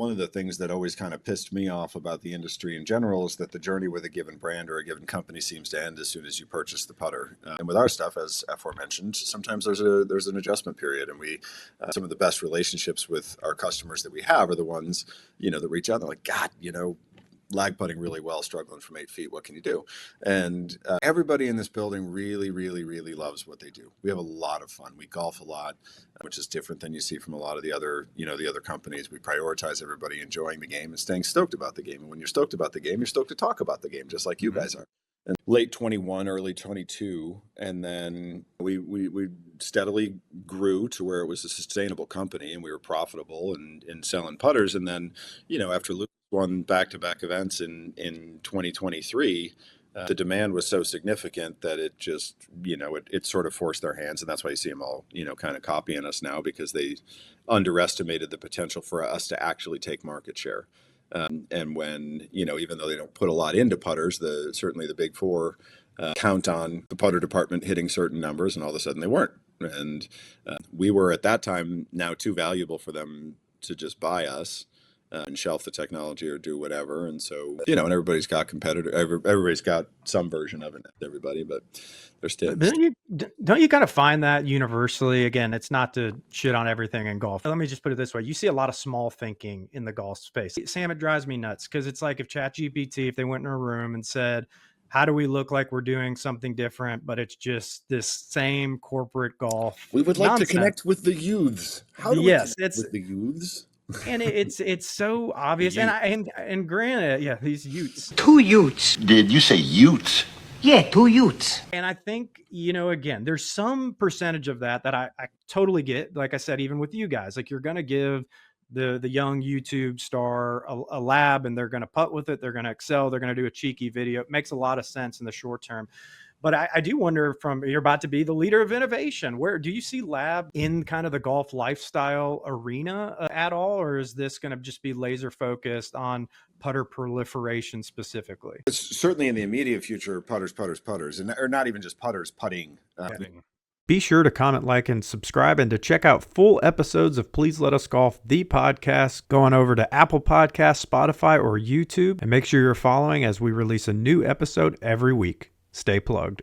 one of the things that always kind of pissed me off about the industry in general is that the journey with a given brand or a given company seems to end as soon as you purchase the putter. And with our stuff, as aforementioned, sometimes there's an adjustment period, and we some of the best relationships with our customers that we have are the ones, that reach out and they're like, God, lag putting really well, struggling from 8 feet. What can you do? And everybody in this building really, really, really loves what they do. We have a lot of fun. We golf a lot, which is different than you see from a lot of the other companies. We prioritize everybody enjoying the game and staying stoked about the game. And when you're stoked about the game, you're stoked to talk about the game, just like you guys are. And late 21, early 22, and then we steadily grew to where it was a sustainable company and we were profitable and selling putters. And then, after Lucas won back-to-back events in 2023, the demand was so significant that it just, it sort of forced their hands. And that's why you see them all, kind of copying us now, because they underestimated the potential for us to actually take market share. And when, even though they don't put a lot into putters, certainly the big four count on the putter department hitting certain numbers, and all of a sudden they weren't. And we were at that time now too valuable for them to just buy us and shelf the technology or do whatever. And so, and everybody's got everybody's got some version of it, everybody, but there's still. Don't you kind of find that universally? Again, it's not to shit on everything in golf. Let me just put it this way. You see a lot of small thinking in the golf space. Sam, it drives me nuts because it's like if ChatGPT, if they went in a room and said, how do we look like we're doing something different, but it's just this same corporate golf We would like nonsense. to connect with the youths. How do we connect with the youths? And it's so obvious. And granted, these Utes. 2 Utes. Did you say Utes? Yeah, 2 Utes. And I think, again, there's some percentage of that I totally get. Like I said, even with you guys, like you're going to give the young YouTube star a lab and they're going to putt with it. They're going to excel. They're going to do a cheeky video. It makes a lot of sense in the short term. But I do wonder, you're about to be the leader of innovation. Where do you see lab in kind of the golf lifestyle arena at all? Or is this going to just be laser focused on putter proliferation specifically? It's certainly in the immediate future, putters, or not even just putters, putting. Be sure to comment, like, and subscribe, and to check out full episodes of Please Let Us Golf, the podcast, going over to Apple Podcasts, Spotify, or YouTube. And make sure you're following as we release a new episode every week. Stay plugged.